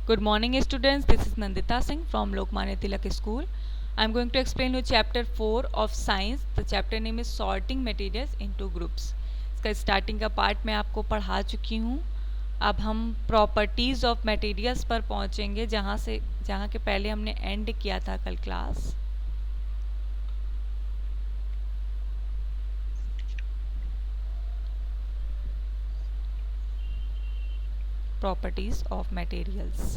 Good morning, students. This is Nandita Singh from Lokmanya Tilak School. I am going to explain you chapter 4 of science. The chapter name is sorting materials into groups. इसका starting का part मैं आपको पढ़ा चुकी हूँ. अब हम properties of materials पर पहुँचेंगे जहाँ के पहले हमने एंड किया था कल class. Properties of materials.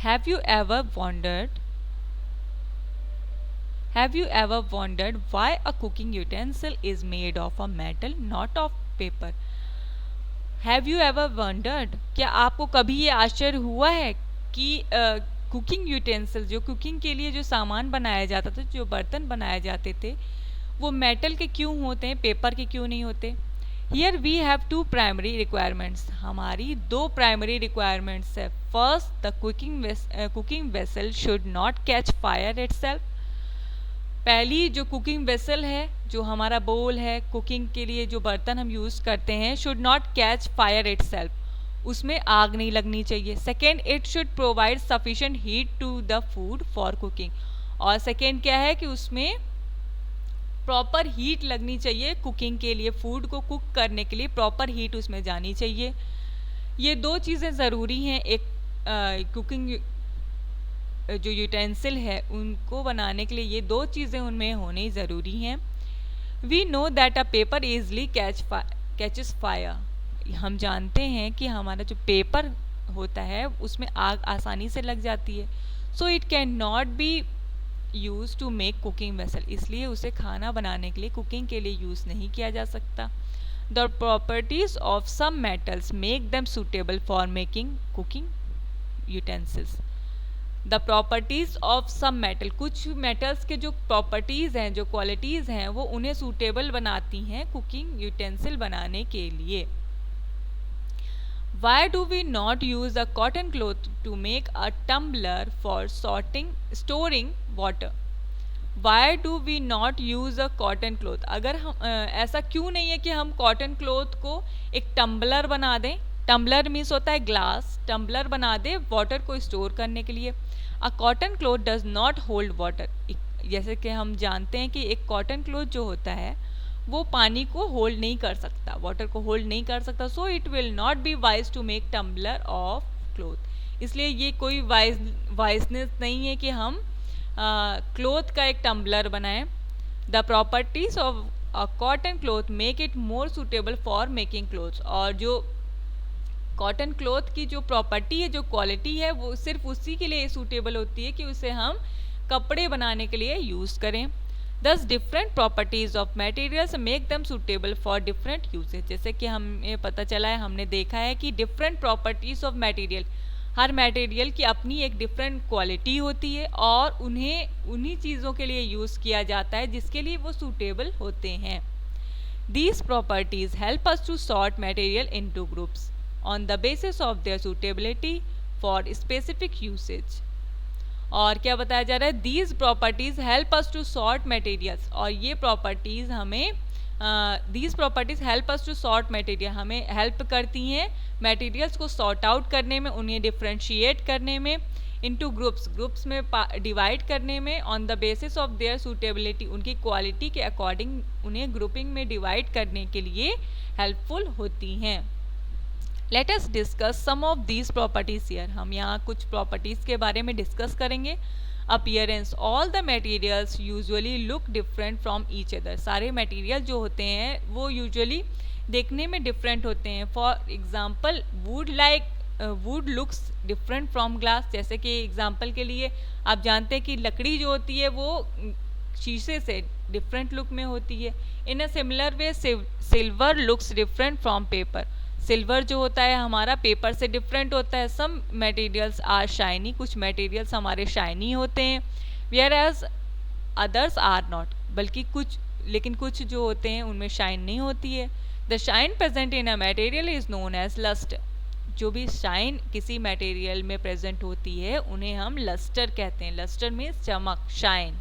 Have you ever wondered why a cooking utensil is made of a metal, not of paper? Have you ever wondered? क्या आपको कभी ये आश्चर्य हुआ है कि कुकिंग यूटेंसिल, जो कुकिंग के लिए जो सामान बनाया जाता था, जो बर्तन बनाए जाते थे, वो मेटल के क्यों होते हैं, पेपर के क्यों नहीं होते? Here we have two primary requirements. हमारी दो प्राइमरी रिक्वायरमेंट्स है. First, the cooking vessel should not catch fire itself. पहली जो कुकिंग वेसल है, जो हमारा बोल है, कुकिंग के लिए जो बर्तन हम यूज़ करते हैं, should not catch fire itself. उसमें आग नहीं लगनी चाहिए. Second, it should provide sufficient heat to the food for cooking. और सेकेंड क्या है कि उसमें प्रॉपर हीट लगनी चाहिए कुकिंग के लिए. फूड को कुक करने के लिए प्रॉपर हीट उसमें जानी चाहिए. ये दो चीज़ें ज़रूरी हैं. एक कुकिंग जो यूटेंसिल है उनको बनाने के लिए ये दो चीज़ें उनमें होनी ज़रूरी हैं. We know that a paper easily catches fire. हम जानते हैं कि हमारा जो पेपर होता है उसमें आग आसानी से लग जाती है. So it can not be use to make cooking vessel. इसलिए उसे खाना बनाने के लिए, कुकिंग के लिए यूज़ नहीं किया जा सकता. The properties of some metals make them suitable for making cooking utensils. The properties of some metal, कुछ मेटल्स के जो प्रॉपर्टीज़ हैं, जो क्वालिटीज़ हैं, वो उन्हें सूटेबल बनाती हैं कुकिंग यूटेंसिल बनाने के लिए. Why do we not use a cotton cloth to make a tumbler for storing water? Why do we not use a cotton cloth? अगर हम ऐसा क्यों नहीं है कि हम कॉटन क्लोथ को एक टम्बलर बना दें. टम्बलर मीन्स होता है ग्लास. टम्बलर बना दें वाटर को स्टोर करने के लिए. अ cotton cloth does not hold water. जैसे कि हम जानते हैं कि एक कॉटन क्लोथ जो होता है वो पानी को होल्ड नहीं कर सकता, वाटर को होल्ड नहीं कर सकता. So it will not be wise to make tumbler of cloth. इसलिए ये कोई वाइजनेस नहीं है कि हम क्लोथ का एक टम्बलर बनाएं. The properties of a cotton cloth make it more suitable for making clothes. और जो कॉटन क्लोथ की जो प्रॉपर्टी है, जो क्वालिटी है, वो सिर्फ उसी के लिए सूटेबल होती है कि उसे हम कपड़े बनाने के लिए यूज़ करें. Thus different properties of materials make them suitable for different uses. जैसे कि हमें पता चला है, हमने देखा है कि different properties of material, her material की अपनी एक डिफरेंट क्वालिटी होती है और उन्हें उन्हीं चीज़ों के लिए यूज़ किया जाता है जिसके लिए वो सूटेबल होते हैं. These properties help us to sort material into groups on the basis of their suitability for specific usage. और क्या बताया जा रहा है? These properties help us to sort materials. और ये प्रॉपर्टीज़ हमें these properties help us to sort material, हमें हेल्प करती हैं मटेरियल्स को सॉर्ट आउट करने में, उन्हें डिफ्रेंशिएट करने में, इनटू ग्रुप्स में डिवाइड करने में, on the basis of their suitability, उनकी क्वालिटी के अकॉर्डिंग उन्हें ग्रुपिंग में डिवाइड करने के लिए हेल्पफुल होती हैं. Let us discuss some of these properties here. हम यहाँ कुछ प्रॉपर्टीज़ के बारे में डिस्कस करेंगे. Appearance, all the materials usually look different from each other. सारे मटेरियल जो होते हैं वो यूजुअली देखने में डिफरेंट होते हैं. For example, would looks different from glass. जैसे कि एग्जाम्पल के लिए आप जानते हैं कि लकड़ी जो होती है वो शीशे से डिफरेंट लुक में होती है. In a similar way silver looks different from paper. Silver जो होता है हमारा पेपर से डिफरेंट होता है. सम मटेरियल्स आर शाइनी, कुछ मटेरियल्स हमारे शाइनी होते हैं. Whereas others are not, बल्कि कुछ जो होते हैं उनमें शाइन नहीं होती है. The shine present in a material is known as lustre. जो भी शाइन किसी मटेरियल में प्रेजेंट होती है उन्हें हम लस्टर कहते हैं. लस्टर मीन्स चमक, shine.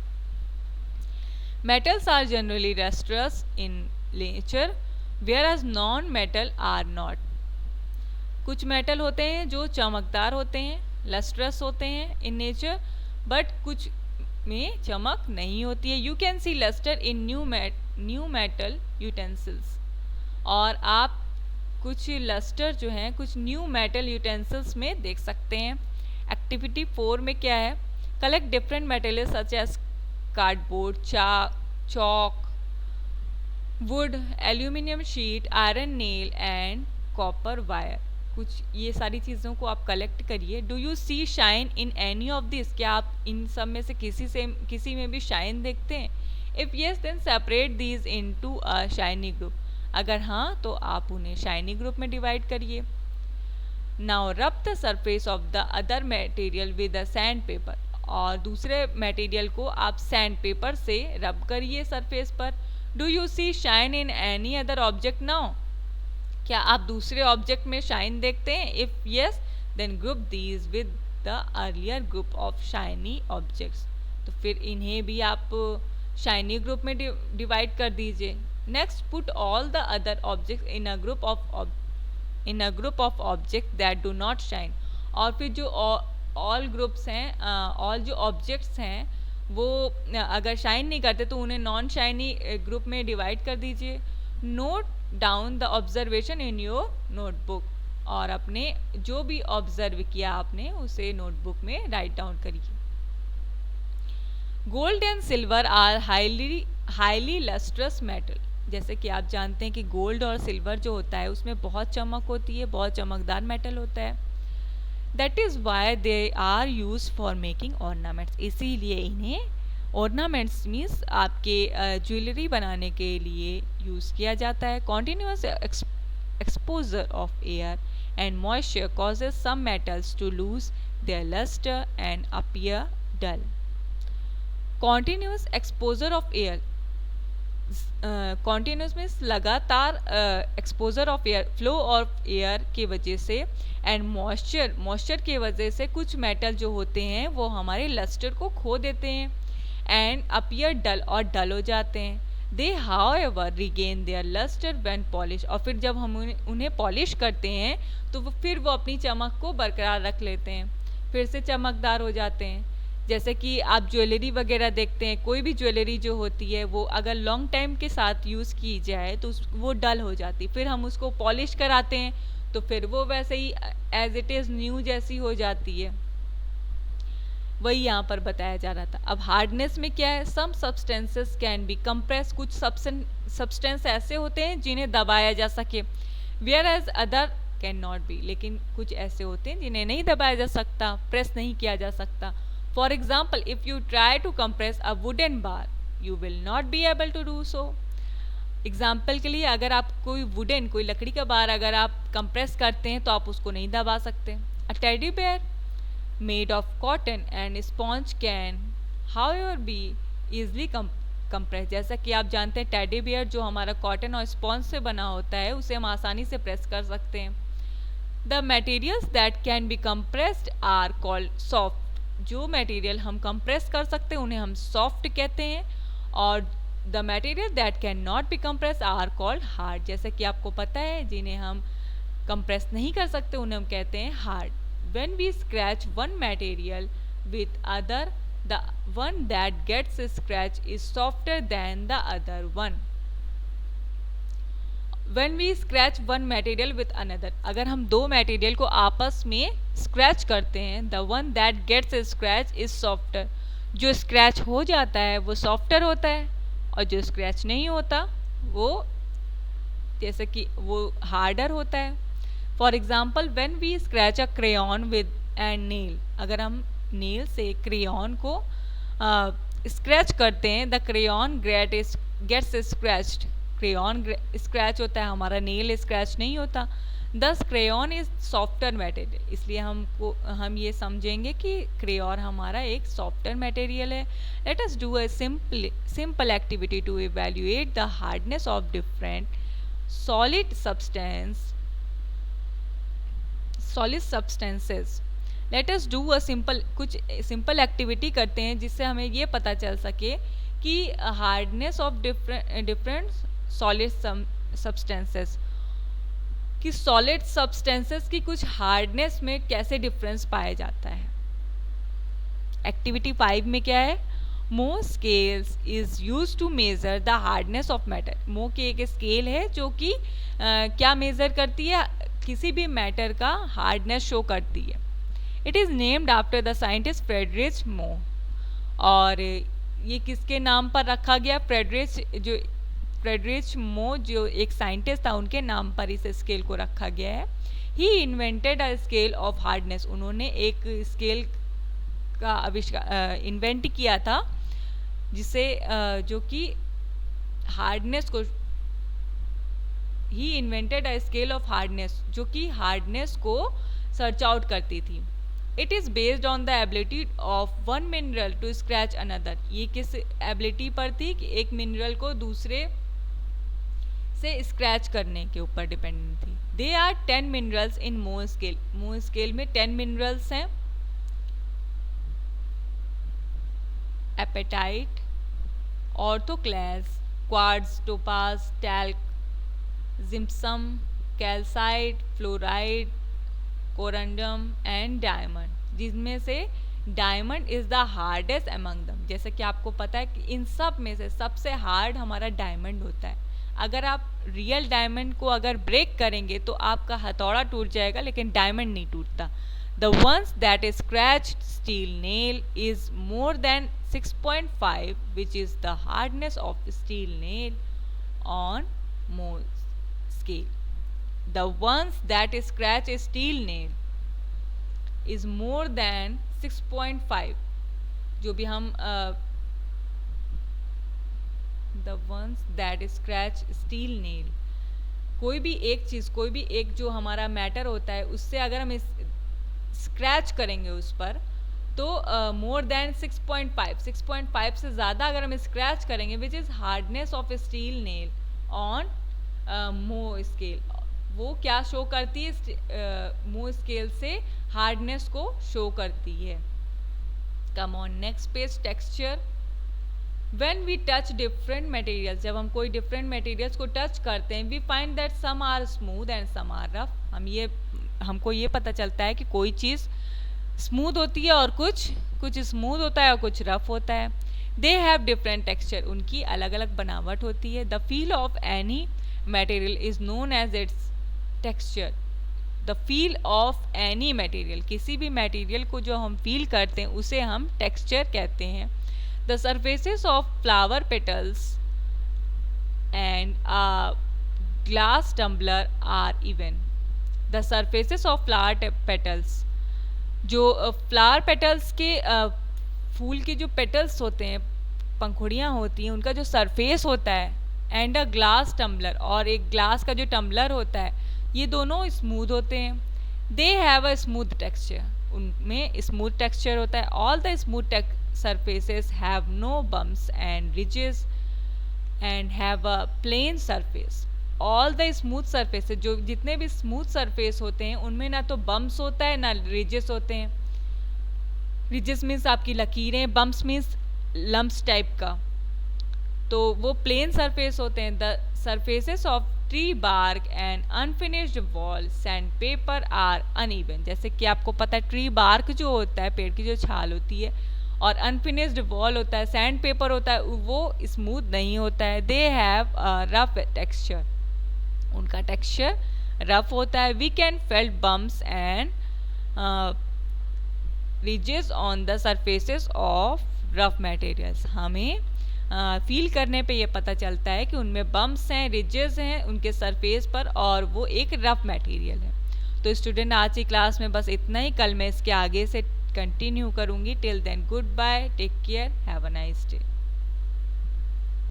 Metals are generally lustrous in nature whereas non-metal are not. कुछ मेटल होते हैं जो चमकदार होते हैं, लस्ट्रस होते हैं इन नेचर, बट कुछ में चमक नहीं होती है। You can see lustre in new metal utensils. और आप कुछ लस्टर जो हैं कुछ न्यू मेटल यूटेंसिल्स में देख सकते हैं। एक्टिविटी 4 में क्या है? Collect different material such as cardboard, chalk, wood, aluminium sheet, iron nail and copper wire. कुछ ये सारी चीज़ों को आप कलेक्ट करिए। Do you see shine in any of this? क्या आप इन सब में से किसी में भी शाइन देखते हैं? If yes then separate these into a shiny group. अगर हाँ तो आप उन्हें शाइनी ग्रुप में डिवाइड करिए। Now rub the surface of the other material with a sand paper. और दूसरे मटेरियल को आप सैंड पेपर से रब करिए सरफेस पर। Do you see shine in any other object now? क्या आप दूसरे ऑब्जेक्ट में शाइन देखते हैं? If yes then group these with the earlier group of shiny objects. तो फिर इन्हें भी आप शाइनी ग्रुप में डिवाइड कर दीजिए। Next put all the other objects in a group of object that do not shine. और फिर जो ऑल ग्रुप्स हैं, ऑल जो ऑब्जेक्ट्स हैं वो अगर शाइन नहीं करते तो उन्हें नॉन शाइनी ग्रुप में डिवाइड कर दीजिए। Note down the observation in your notebook. और अपने जो भी ऑब्जर्व किया आपने उसे नोटबुक में राइट डाउन करिए। Gold and silver are highly lustrous metal. जैसे कि आप जानते हैं कि गोल्ड और सिल्वर जो होता है उसमें बहुत चमक होती है, बहुत चमकदार मेटल होता है। That is why they are use for making ornaments. इसीलिए इन्हें ऑर्नामेंट्स मीन्स आपके ज्वेलरी बनाने के लिए यूज़ किया जाता है। Continuous exposure of air and moisture causes some metals to lose their lustre and appear dull. Continuous exposure of air, continuous means लगातार exposure of air, flow of air की वजह से, एंड मॉइस्चर की वजह से कुछ मेटल जो होते हैं वो हमारे लस्टर को खो देते हैं। एंड अपीयर डल, और डल हो जाते हैं। They however regain their lustre when polish. और फिर जब हम उन्हें पॉलिश करते हैं तो फिर वो अपनी चमक को बरकरार रख लेते हैं, फिर से चमकदार हो जाते हैं। जैसे कि आप ज्वेलरी वगैरह देखते हैं, कोई भी ज्वेलरी जो होती है वो अगर लॉन्ग टाइम के साथ यूज़ की जाए तो वो डल हो जाती, फिर हम उसको पॉलिश कराते हैं तो फिर वो वैसे ही एज इट इज़ न्यू जैसी हो जाती है। वही यहाँ पर बताया जा रहा था। अब हार्डनेस में क्या है? Some substances can be compress. कुछ सब्सटेंस ऐसे होते हैं जिन्हें दबाया जा सके, whereas other can not be. लेकिन कुछ ऐसे होते हैं जिन्हें नहीं दबाया जा सकता, प्रेस नहीं किया जा सकता। For example, if you try to compress a wooden bar you will not be able to do so. Example के लिए अगर आप कोई लकड़ी का बार अगर आप कंप्रेस करते हैं तो आप उसको नहीं दबा सकते। A teddy bear made of cotton and sponge can however be easily compressed। जैसा कि आप जानते हैं टेडी बियर जो हमारा कॉटन और स्पॉन्ज से बना होता है उसे हम आसानी से प्रेस कर सकते हैं। The materials that can be compressed are called soft. जो मटेरियल हम कंप्रेस कर सकते हैं उन्हें हम सॉफ्ट कहते हैं, और the material that can not be compress are called hard. जैसे कि आपको पता है जिन्हें हम कंप्रेस नहीं कर सकते उन्हें हम कहते हैं hard. When we scratch one material with other, the one that gets scratched is softer than the other one. When we scratch one material with another, अगर हम दो मटेरियल को आपस में स्क्रैच करते हैं, the one that gets scratched is softer। जो scratch हो जाता है वो सॉफ्टर होता है, और जो स्क्रैच नहीं होता वो जैसे कि वो हार्डर होता है। For example, when we scratch a crayon with and nail. अगर हम नेल से क्रेयॉन को स्क्रैच करते हैं, the crayon gets scratched. Crayon scratch होता है, हमारा नेल स्क्रैच नहीं होता। दस क्रेयॉन इज सॉफ्टर मटेरियल। इसलिए हम ये समझेंगे कि क्रेयॉन हमारा एक सॉफ्टर मटेरियल है। Let us do a simple activity to evaluate the hardness of different solid substances। Let us do a कुछ सिंपल एक्टिविटी करते हैं जिससे हमें ये पता चल सके कि hardness of different solid substances कि सॉलिड सब्सटेंसेस की कुछ हार्डनेस में कैसे डिफरेंस पाया जाता है। एक्टिविटी 5 में क्या है, Mohs scales is use to measure the hardness of matter. Mohs की एक स्केल है जो कि क्या मेजर करती है, किसी भी मैटर का हार्डनेस शो करती है। It is named after the scientist Friedrich मो। और ये किसके नाम पर रखा गया, फ्रेडरिच मो जो एक साइंटिस्ट था उनके नाम पर इस स्केल को रखा गया है। He invented a scale of hardness. उन्होंने एक स्केल का आविष्कार इन्वेंट किया था जिसे जो कि हार्डनेस को, he invented a scale of hardness जो कि हार्डनेस को सर्च आउट करती थी। It is based on the ability of one mineral to scratch another. ये किस एबिलिटी पर थी कि एक मिनरल को दूसरे से स्क्रैच करने के ऊपर डिपेंडेंट थी। दे आर 10 मिनरल्स इन मो स्केल। मो स्केल में 10 मिनरल्स हैं। Apatite, orthoclase, quartz, topaz, talc, gypsum, calcite, fluoride, corundum and diamond, जिसमें से diamond is the hardest among them. जैसे कि आपको पता है कि इन सब में से सबसे हार्ड हमारा डायमंड होता है। अगर आप रियल डायमंड को अगर ब्रेक करेंगे तो आपका हथौड़ा टूट जाएगा, लेकिन डायमंड नहीं टूटता। The ones that scratched steel nail is more than 6.5, which is the hardness of steel nail on Mohs scale. The ones that scratch a steel nail is more than 6.5, जो भी हम the ones that scratch steel nail, कोई भी एक चीज़, कोई भी एक जो हमारा मैटर होता है उससे अगर हम स्क्रैच करेंगे उस पर तो मोर देन 6.5 से ज़्यादा अगर हम स्क्रैच करेंगे which is hardness of steel nail on मो स्केल, वो क्या शो करती है, मो स्केल से हार्डनेस को शो करती है। Come on next page, texture. When we touch different materials, जब हम कोई डिफरेंट मटेरियल्स को टच करते हैं, we find that some are smooth and some are rough. हमको ये पता चलता है कि कोई चीज़ स्मूथ होती है और कुछ स्मूथ होता है और कुछ रफ होता है। दे हैव डिफरेंट टेक्सचर, उनकी अलग अलग बनावट होती है। The feel of any material is known as its texture. The feel of any material, किसी भी मटेरियल को जो हम फील करते हैं उसे हम टेक्सचर कहते हैं। The surfaces of flower petals and glass tumbler are even. The surfaces of flower petals, जो फ्लावर पेटल्स के फूल के जो पेटल्स होते हैं, पंखुड़ियाँ होती हैं, उनका जो सरफेस होता है, एंड अ ग्लास टम्बलर, और एक ग्लास का जो टम्बलर होता है, ये दोनों स्मूथ होते हैं। They have a smooth texture, उनमें स्मूथ टेक्सचर होता है। All the smooth surfaces have no bumps and ridges and have a plain surface. All the smooth surfaces, जो जितने भी स्मूथ सरफेस होते हैं उनमें ना तो बम्प्स होता है ना रिजेस होते हैं। रिजेस मीन्स आपकी लकीरें, बम्प्स मीन्स लम्प्स टाइप का, तो वो प्लेन सरफेस होते हैं। The surfaces of tree bark and unfinished wall sand paper are uneven. जैसे कि आपको पता है ट्री बार्क जो होता है, पेड़ की जो छाल होती है, और अनफिनिश्ड वॉल होता है, सैंड पेपर होता है, वो स्मूथ नहीं होता है। They have a rough texture, उनका टेक्सचर रफ होता है। We can felt bumps and ridges on the surfaces of rough materials. हमें फील करने पे ये पता चलता है कि उनमें बम्प्स हैं, रिजेस हैं उनके सरफेस पर, और वो एक रफ मटेरियल है। तो स्टूडेंट, आज की क्लास में बस इतना ही। कल मैं इसके आगे से कंटिन्यू करूँगी। Till then goodbye, take care, have a nice day.